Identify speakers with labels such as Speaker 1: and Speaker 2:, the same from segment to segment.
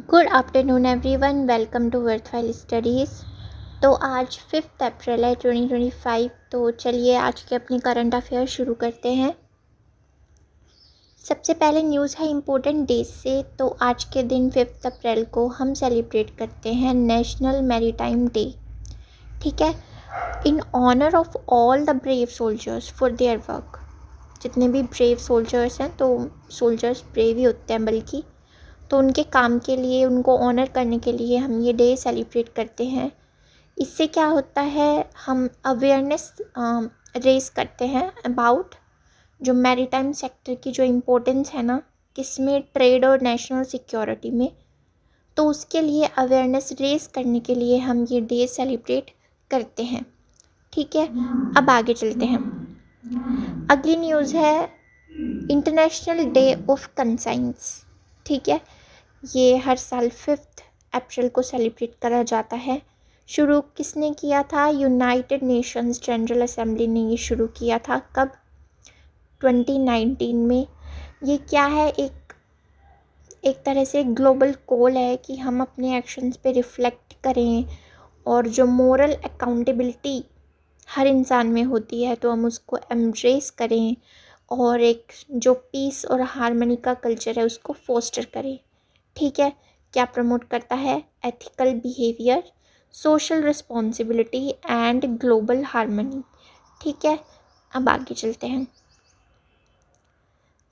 Speaker 1: Good afternoon everyone, welcome to worthwhile studies. तो आज 5 अप्रैल है 2025। तो चलिए आज के अपने करंट अफेयर शुरू करते हैं। सबसे पहले न्यूज़ है इम्पोर्टेंट डेज से। तो आज के दिन 5 अप्रैल को हम सेलिब्रेट करते हैं नेशनल मैरीटाइम डे। ठीक है, in honour of all the brave soldiers for their work. जितने भी ब्रेव सोल्जर्स हैं, तो सोल्जर्स ब्रेव ही होते हैं बल्कि, तो उनके काम के लिए, उनको ऑनर करने के लिए हम ये डे सेलिब्रेट करते हैं। इससे क्या होता है, हम अवेयरनेस रेज करते हैं अबाउट जो मैरीटाइम सेक्टर की जो इम्पोर्टेंस है ना, किसमें, ट्रेड और नेशनल सिक्योरिटी में। तो उसके लिए अवेयरनेस रेज करने के लिए हम ये डे सेलिब्रेट करते हैं। ठीक है, अब आगे चलते हैं। अगली न्यूज़ है इंटरनेशनल डे ऑफ कंसाइंस। ठीक है, ये हर साल 5 अप्रैल को सेलिब्रेट करा जाता है। शुरू किसने किया था? यूनाइटेड नेशंस जनरल असेंबली ने ये शुरू किया था। कब? 2019 में। ये क्या है, एक तरह से ग्लोबल कॉल है कि हम अपने एक्शंस पे रिफ्लेक्ट करें और जो मोरल अकाउंटेबिलिटी हर इंसान में होती है तो हम उसको एम्ब्रेस करें और एक जो पीस और हार्मनी का कल्चर है उसको फोस्टर करें। ठीक है, क्या प्रमोट करता है? Ethical behaviour, social responsibility and global harmony. ठीक है, अब आगे चलते हैं।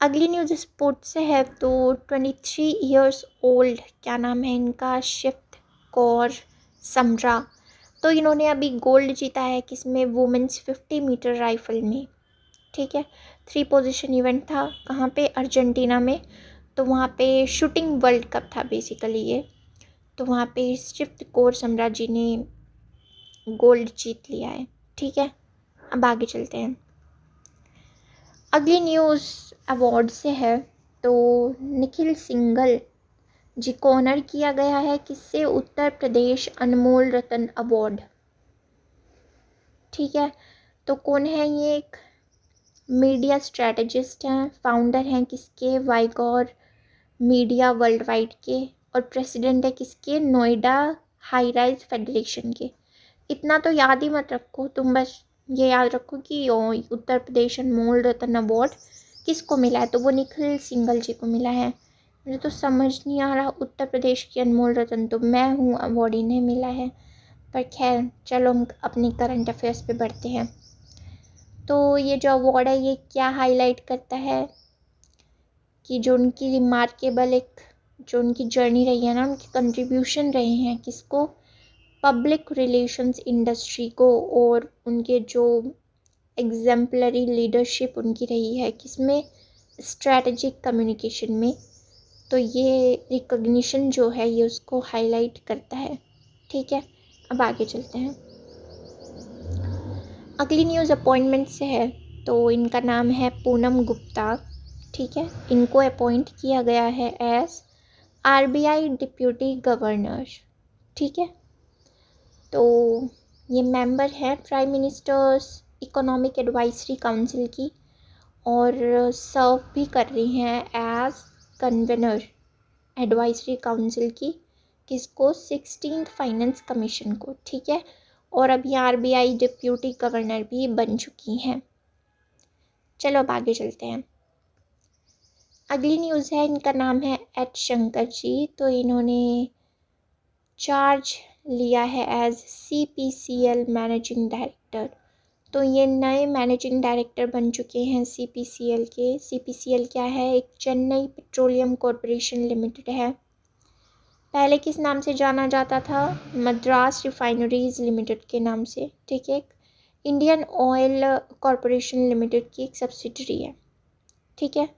Speaker 1: अगली न्यूज़ स्पोर्ट्स से है। तो 23 ईयर्स ओल्ड, क्या नाम है इनका, शिव कौर समरा। तो इन्होंने अभी गोल्ड जीता है किसमें? वुमेन्स 50 मीटर राइफल में। ठीक है, 3 पोजीशन इवेंट था। कहाँ पे? अर्जेंटीना में। तो वहाँ पे शूटिंग वर्ल्ड कप था बेसिकली ये। तो वहाँ पे शिव कौर समरा जी ने गोल्ड जीत लिया है। ठीक है, अब आगे चलते हैं। अगली न्यूज़ अवार्ड से है। तो निखिल सिंघल जी को ऑनर किया गया है किससे? उत्तर प्रदेश अनमोल रत्न अवार्ड। ठीक है, तो कौन है ये? एक मीडिया स्ट्रेटजिस्ट हैं, फाउंडर हैं किसके? वाइगॉर मीडिया वर्ल्ड वाइड के, और प्रेसिडेंट है किसके? नोएडा हाई राइज फेडरेशन के। इतना तो याद ही मत रखो तुम, बस ये याद रखो कि उत्तर प्रदेश अनमोल रत्न अवार्ड किसको मिला है, तो वो निखिल सिंघल जी को मिला है। मुझे तो समझ नहीं आ रहा, उत्तर प्रदेश की अनमोल रत्न तो मैं हूँ, अवार्ड इन्हें मिला है। पर खैर चलो, हम अपनी करंट अफेयर्स पे बढ़ते हैं। तो ये जो अवार्ड है ये क्या हाईलाइट करता है कि जो उनकी रिमार्केबल एक जो उनकी जर्नी रही है ना, उनकी कंट्रीब्यूशन रहे हैं किसको? पब्लिक रिलेशंस इंडस्ट्री को, और उनके जो एग्जाम्पलरी लीडरशिप उनकी रही है किसमें? स्ट्रैटेजिक कम्युनिकेशन में। तो ये रिकॉग्निशन जो है ये उसको हाईलाइट करता है। ठीक है, अब आगे चलते हैं। अगली न्यूज़ अपॉइंटमेंट से है। तो इनका नाम है पूनम गुप्ता। ठीक है, इनको अपॉइंट किया गया है एज आरबीआई डिप्यूटी गवर्नर। ठीक है, तो ये मेंबर है prime ministers economic advisory council की, और सर्व भी कर रही हैं एज कन्वेनर एडवाइजरी काउंसिल की किसको? 16th फाइनेंस कमीशन को। ठीक है, और अभी आरबीआई डिप्यूटी गवर्नर भी बन चुकी हैं। चलो अब आगे चलते हैं। अगली न्यूज़ है, इनका नाम है एच शंकर जी। तो इन्होंने चार्ज लिया है एज सीपीसीएल मैनेजिंग डायरेक्टर। तो ये नए मैनेजिंग डायरेक्टर बन चुके हैं सीपीसीएल के। सीपीसीएल क्या है? एक चेन्नई पेट्रोलियम कॉरपोरेशन लिमिटेड है। पहले किस नाम से जाना जाता था? मद्रास रिफाइनरीज लिमिटेड के नाम से। ठीक है, इंडियन ऑयल कॉरपोरेशन लिमिटेड की एक सब्सिडरी है। ठीक है,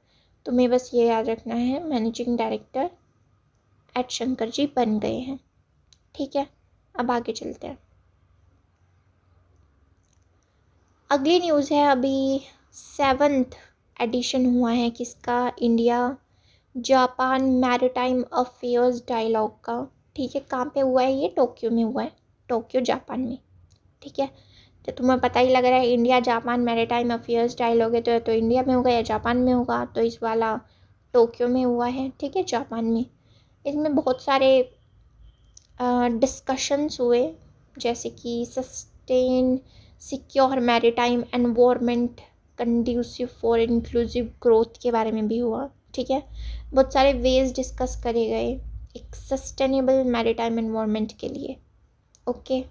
Speaker 1: तुम्हें बस ये याद रखना है, managing director H Shankar ji बन गए हैं। ठीक है, अब आगे चलते हैं। अगली न्यूज़ है, अभी 7th एडिशन हुआ है किसका? India Japan maritime affairs dialogue का। ठीक है, कहाँ पे हुआ है ये? टोक्यो में हुआ है, टोक्यो जापान में। ठीक है, तो तुम्हें पता ही लग रहा है India Japan maritime affairs dialogue है, तो इंडिया में होगा या जापान में होगा, तो इस वाला टोक्यो में हुआ है। ठीक है, जापान में। इसमें बहुत सारे डिस्कशंस हुए, जैसे कि sustain secure maritime environment conducive for inclusive growth के बारे में भी हुआ। ठीक है, बहुत सारे वेज डिस्कस करे गए एक सस्टेनेबल मैरीटाइम एनवायरनमेंट के लिए। Okay,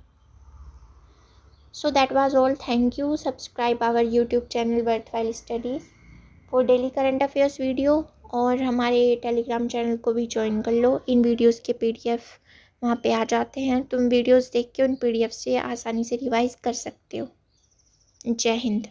Speaker 1: so that was all. Thank you. Subscribe our YouTube channel Worthwhile Studies for daily current affairs video, और हमारे टेलीग्राम चैनल को भी ज्वाइन कर लो। इन वीडियोस के PDF वहाँ पे आ जाते हैं, तुम वीडियोस देख के उन PDF से आसानी से रिवाइज कर सकते हो। जय हिंद।